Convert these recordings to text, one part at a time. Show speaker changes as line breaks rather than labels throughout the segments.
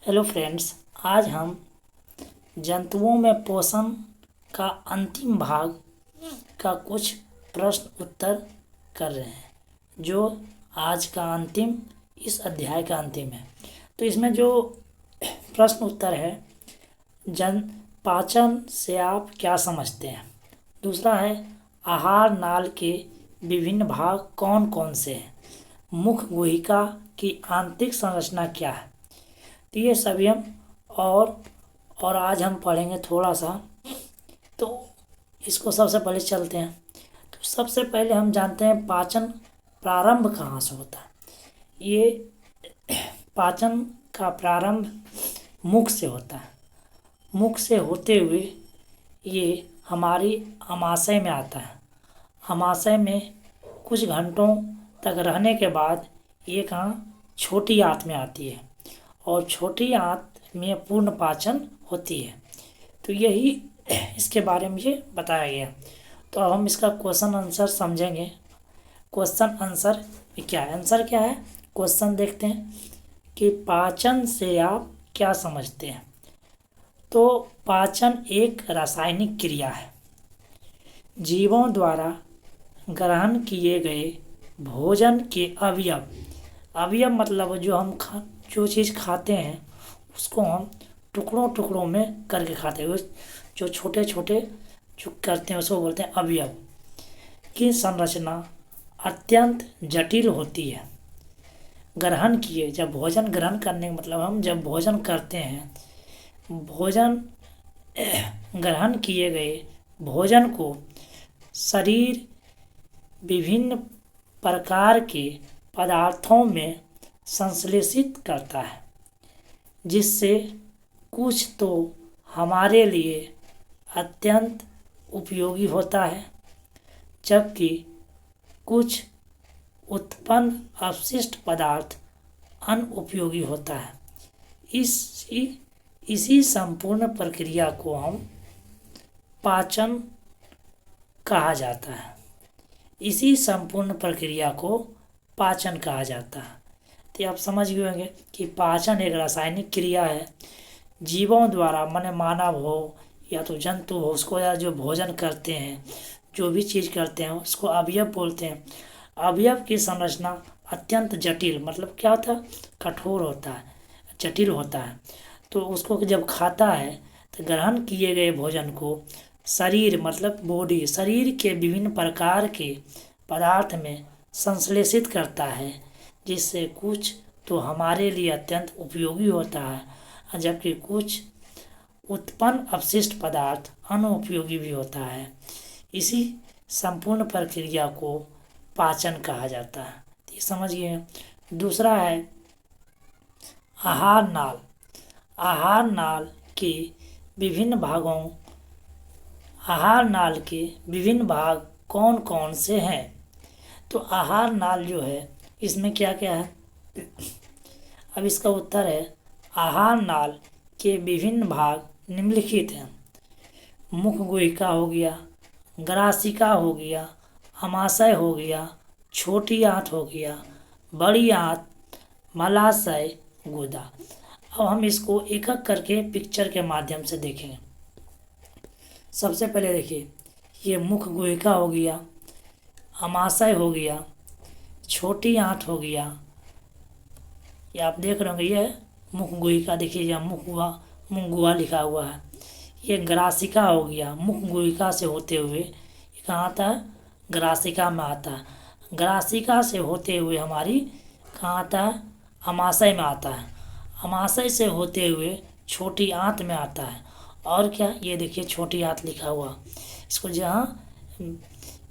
Hello friends, आज हम जंतुओं में पोषण का अंतिम भाग का कुछ प्रश्न उत्तर कर रहे हैं, जो आज का अंतिम इस अध्याय का अंतिम है। तो इसमें जो प्रश्न उत्तर है, जन पाचन से आप क्या समझते हैं। दूसरा है, आहार नाल के विभिन्न भाग कौन कौन से हैं। मुख गुहिका की आंतरिक संरचना क्या है। तो ये सभी हम और आज हम पढ़ेंगे थोड़ा सा। तो इसको सबसे पहले चलते हैं। तो सबसे पहले हम जानते हैं पाचन प्रारंभ कहाँ से होता है। ये पाचन का प्रारंभ मुख से होता है। मुख से होते हुए ये हमारी आमाशय में आता है। आमाशय में कुछ घंटों तक रहने के बाद ये कहाँ छोटी आंत में आती है और छोटी आंत में पूर्ण पाचन होती है। तो यही इसके बारे में ये बताया गया। तो अब हम इसका क्वेश्चन आंसर समझेंगे। क्वेश्चन आंसर क्या है, आंसर क्या है, क्वेश्चन देखते हैं कि पाचन से आप क्या समझते हैं। तो पाचन एक रासायनिक क्रिया है। जीवों द्वारा ग्रहण किए गए भोजन के अवयव, अवयव मतलब जो चीज़ खाते हैं उसको हम टुकड़ों टुकड़ों में करके खाते हैं। जो छोटे छोटे जो करते हैं उसको बोलते हैं अवयव की संरचना अत्यंत जटिल होती है। ग्रहण किए, जब भोजन ग्रहण करने का मतलब हम जब भोजन करते हैं, भोजन ग्रहण किए गए भोजन को शरीर विभिन्न प्रकार के पदार्थों में संश्लेषित करता है, जिससे कुछ तो हमारे लिए अत्यंत उपयोगी होता है, जबकि कुछ उत्पन्न अवशिष्ट पदार्थ अनुपयोगी होता है। इसी संपूर्ण प्रक्रिया को हम पाचन कहा जाता है। इसी संपूर्ण प्रक्रिया को पाचन कहा जाता है। तो आप समझ गए होंगे कि पाचन एक रासायनिक क्रिया है। जीवों द्वारा, माने मानव हो या तो जंतु हो, उसको या जो भोजन करते हैं, जो भी चीज़ करते हैं उसको अवयव बोलते हैं। अवयव की संरचना अत्यंत जटिल, मतलब क्या होता है, कठोर होता है, जटिल होता है। तो उसको जब खाता है तो ग्रहण किए गए भोजन को शरीर मतलब बॉडी, शरीर के विभिन्न प्रकार के पदार्थ में संश्लेषित करता है, जिससे कुछ तो हमारे लिए अत्यंत उपयोगी होता है, जबकि कुछ उत्पन्न अवशिष्ट पदार्थ अनुपयोगी भी होता है। इसी संपूर्ण प्रक्रिया को पाचन कहा जाता है। ये समझिए। दूसरा है आहार नाल। आहार नाल के विभिन्न भागों, आहार नाल के विभिन्न भाग कौन कौन से हैं। तो आहार नाल जो है इसमें क्या क्या है। अब इसका उत्तर है, आहार नाल के विभिन्न भाग निम्नलिखित हैं। मुख गुहिका हो गया, ग्रासिका हो गया, आमाशय हो गया, छोटी आंत हो गया, बड़ी आंत, मलाशय, गुदा। अब हम इसको एक एक करके पिक्चर के माध्यम से देखेंगे। सबसे पहले देखिए, ये मुख गुहिका हो गया, आमाशय हो गया, छोटी आंत हो गया। ये आप देख रहे होंगे, ये मुख गुहिका, देखिए यहाँ मुख गुहा लिखा हुआ है। ये ग्रासिका हो गया, मुख गुहिका से होते हुए ये कहाँ आता है, ग्रासिका में आता है। ग्रासिका से होते हुए हमारी कहाँ आता है, आमाशय में आता है। आमाशय से होते हुए छोटी आंत में आता है। और क्या, ये देखिए छोटी आंत लिखा हुआ, इसको जहाँ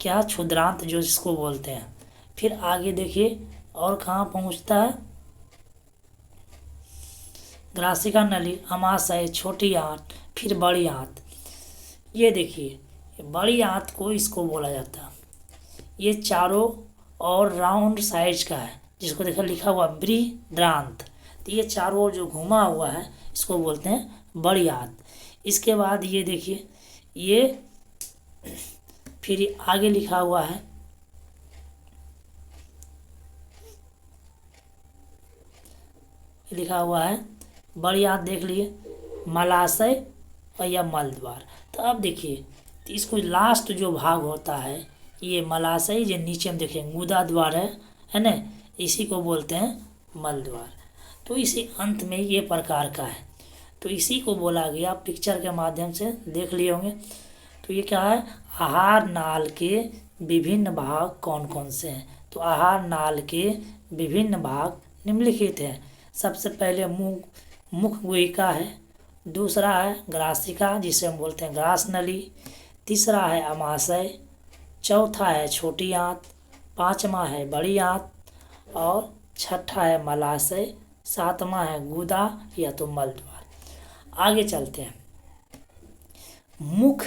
क्या क्षुद्रांत जो जिसको बोलते हैं। फिर आगे देखिए और कहाँ पहुँचता है, ग्रासिका नली, आमाशय, छोटी आंत, फिर बड़ी आंत। ये देखिए बड़ी आंत को इसको बोला जाता है। ये चारों और राउंड साइज का है, जिसको देखा लिखा हुआ बृहदांत। तो ये चारों ओर जो घुमा हुआ है इसको बोलते हैं बड़ी आंत। इसके बाद ये देखिए, ये फिर आगे लिखा हुआ है, बड़ी आंत देख लिए, मलाशय और या मलद्वार। तो अब देखिए, तो इसको लास्ट जो भाग होता है ये मलाशय, जो नीचे हम देखें गुदा द्वार है ना, इसी को बोलते हैं मलद्वार। तो इसी अंत में ये प्रकार का है, तो इसी को बोला गया, पिक्चर के माध्यम से देख लिए होंगे। तो ये क्या है, आहार नाल के विभिन्न भाग कौन कौन से हैं। तो आहार नाल के विभिन्न भाग निम्नलिखित हैं। सबसे पहले मुख गुहिका है, दूसरा है ग्रासिका जिसे हम बोलते हैं ग्रास नली, तीसरा है अमाशय, चौथा है छोटी आंत, पांचवा है बड़ी आंत और छठा है मलाशय, सातवां है गुदा या तो मलद्वार। आगे चलते हैं। मुख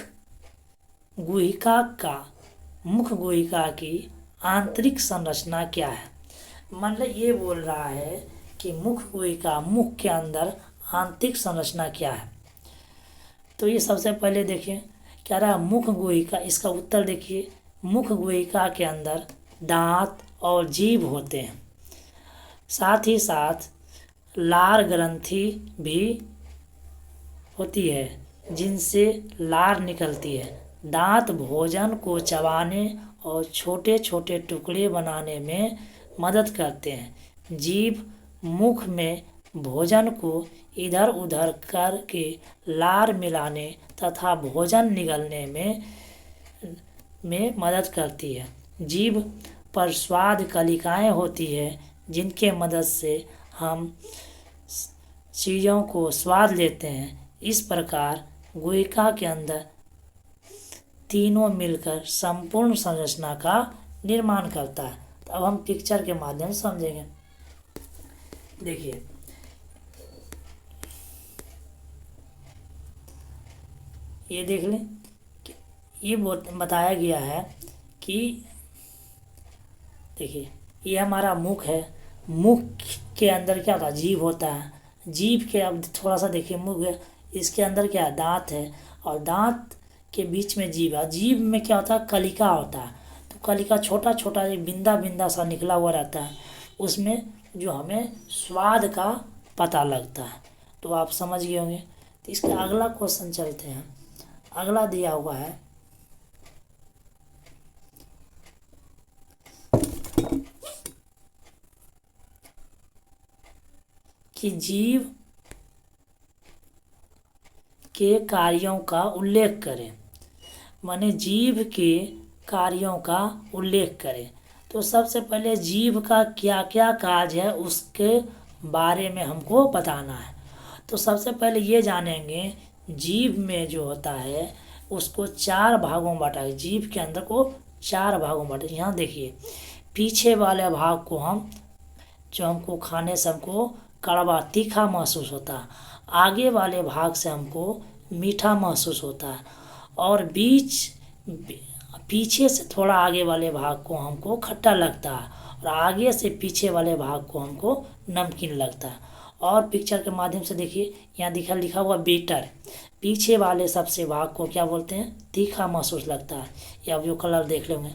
गुहिका की आंतरिक संरचना क्या है। मतलब ये बोल रहा है कि मुख गुहिका, मुख के अंदर आंतरिक संरचना क्या है। तो ये सबसे पहले देखिए क्या रहा, मुख गुहिका, इसका उत्तर देखिए, मुख गुहिका के अंदर दांत और जीभ होते हैं, साथ ही साथ लार ग्रंथि भी होती है जिनसे लार निकलती है। दांत भोजन को चबाने और छोटे छोटे टुकड़े बनाने में मदद करते हैं। जीभ मुख में भोजन को इधर उधर करके लार मिलाने तथा भोजन निगलने में मदद करती है। जीभ पर स्वाद कलिकाएं होती है जिनके मदद से हम चीज़ों को स्वाद लेते हैं। इस प्रकार गुहिका के अंदर तीनों मिलकर संपूर्ण संरचना का निर्माण करता है। तो अब हम पिक्चर के माध्यम से समझेंगे। देखिए ये देख लें, ये बताया गया है कि देखिए ये हमारा मुख है, मुख के अंदर क्या होता है, जीभ होता है। जीभ के अब थोड़ा सा देखिए, मुख है, इसके अंदर क्या है, दांत है, और दांत के बीच में जीभ है। जीभ में क्या होता है, कलिका होता है। तो कलिका छोटा छोटा एक बिंदा बिंदा सा निकला हुआ रहता है, उसमें जो हमें स्वाद का पता लगता है। तो आप समझ गए होंगे। तो इसका अगला क्वेश्चन चलते हैं। अगला दिया हुआ है कि जीव के कार्यों का उल्लेख करें, माने जीव के कार्यों का उल्लेख करें। तो सबसे पहले जीव का क्या क्या कार्य है उसके बारे में हमको बताना है। तो सबसे पहले ये जानेंगे, जीव में जो होता है उसको चार भागों में बांटा है। जीव के अंदर को चार भागों में बांटा। यहाँ देखिए, पीछे वाले भाग को हम जो हमको खाने से हमको कड़वा तीखा महसूस होता है, आगे वाले भाग से हमको मीठा महसूस होता है, और पीछे से थोड़ा आगे वाले भाग को हमको खट्टा लगता है, और आगे से पीछे वाले भाग को हमको नमकीन लगता है। और पिक्चर के माध्यम से देखिए, यहाँ लिखा हुआ बीटर, पीछे वाले सबसे भाग को क्या बोलते हैं, तीखा महसूस लगता है। या जो कलर देख लेंगे,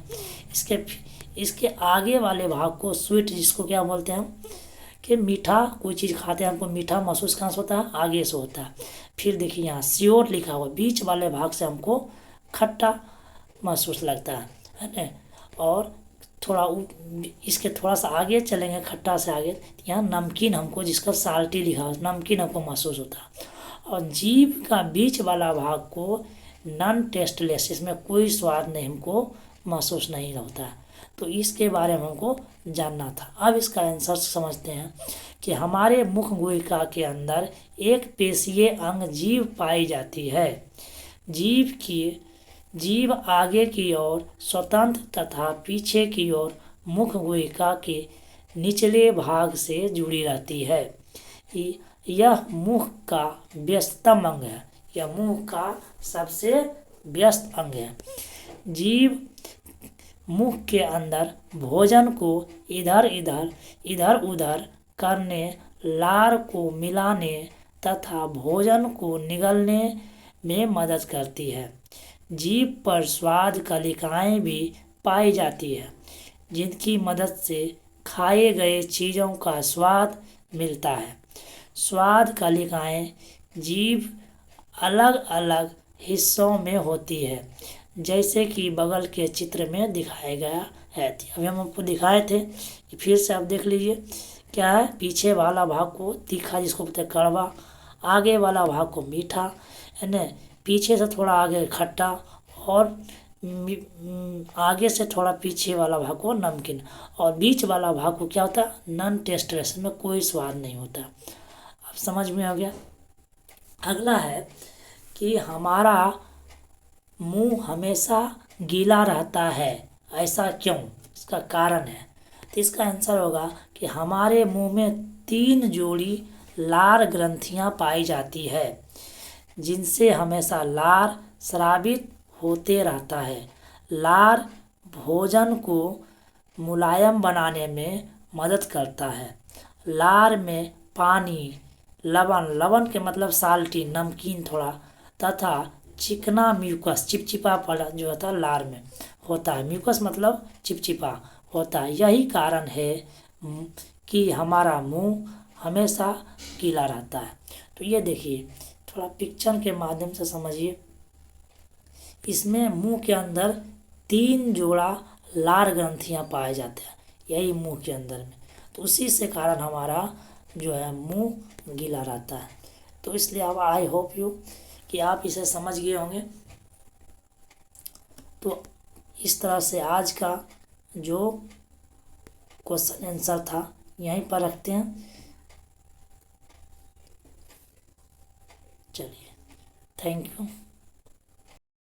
इसके आगे वाले भाग को स्वीट, जिसको क्या बोलते हैं कि मीठा, कोई चीज़ खाते हैं हमको मीठा महसूस कहाँ से होता है, आगे से होता है। फिर देखिए यहाँ स्योर लिखा हुआ, बीच वाले भाग से हमको खट्टा महसूस लगता है ना। और थोड़ा इसके थोड़ा सा आगे चलेंगे, खट्टा से आगे, यहाँ नमकीन हमको, जिसका साल्टी लिखा हुआ, नमकीन हमको महसूस होता है। और जीभ का बीच वाला भाग को नॉन टेस्टलेस, इसमें कोई स्वाद नहीं हमको महसूस नहीं होता है। तो इसके बारे में हमको जानना था। अब इसका आंसर समझते हैं कि हमारे मुख गुहिका के अंदर एक पेशीय अंग जीभ पाई जाती है। जीभ आगे की ओर स्वतंत्र तथा पीछे की ओर मुख गुहिका के निचले भाग से जुड़ी रहती है। यह मुख का व्यस्ततम अंग है, यह मुख का सबसे व्यस्त अंग है। जीभ मुख के अंदर भोजन को इधर उधर करने, लार को मिलाने तथा भोजन को निगलने में मदद करती है। जीभ पर स्वाद कलिकाएं भी पाई जाती है, जिनकी मदद से खाए गए चीज़ों का स्वाद मिलता है। स्वाद कलिकाएं जीभ अलग अलग हिस्सों में होती है, जैसे कि बगल के चित्र में दिखाया गया है। अभी हम आपको दिखाए थे, फिर से आप देख लीजिए। क्या है? पीछे वाला भाग को तीखा, जिसको बोलते हैं कड़वा, आगे वाला भाग को मीठा, है ना, पीछे से थोड़ा आगे खट्टा, और आगे से थोड़ा पीछे वाला भाग को नमकीन, और बीच वाला भाग को क्या होता है? नॉन टेस्टलेस, में कोई स्वाद नहीं होता। अब समझ में आ गया। अगला है कि हमारा मुंह हमेशा गीला रहता है, ऐसा क्यों? इसका कारण है। तो इसका आंसर होगा कि हमारे मुंह में 3 जोड़ी लार ग्रंथियां पाई जाती है, जिनसे हमेशा लार स्रावित होते रहता है। लार भोजन को मुलायम बनाने में मदद करता है। लार में पानी, लवण के मतलब साल्टी, नमकीन थोड़ा, तथा चिकना म्यूकस, चिपचिपा पड़ा जो होता है लार में होता है। म्यूकस मतलब चिपचिपा होता है। यही कारण है कि हमारा मुंह हमेशा गीला रहता है। तो ये देखिए, थोड़ा पिक्चर के माध्यम से समझिए। इसमें मुंह के अंदर 3 जोड़ा लार ग्रंथियां पाए जाते हैं, यही मुंह के अंदर में। तो उसी से कारण हमारा जो है मुंह गीला रहता है। तो इसलिए अब आई होप यू कि आप इसे समझ गए होंगे। तो इस तरह से आज का जो क्वेश्चन आंसर था यहीं पर रखते हैं। चलिए, थैंक यू।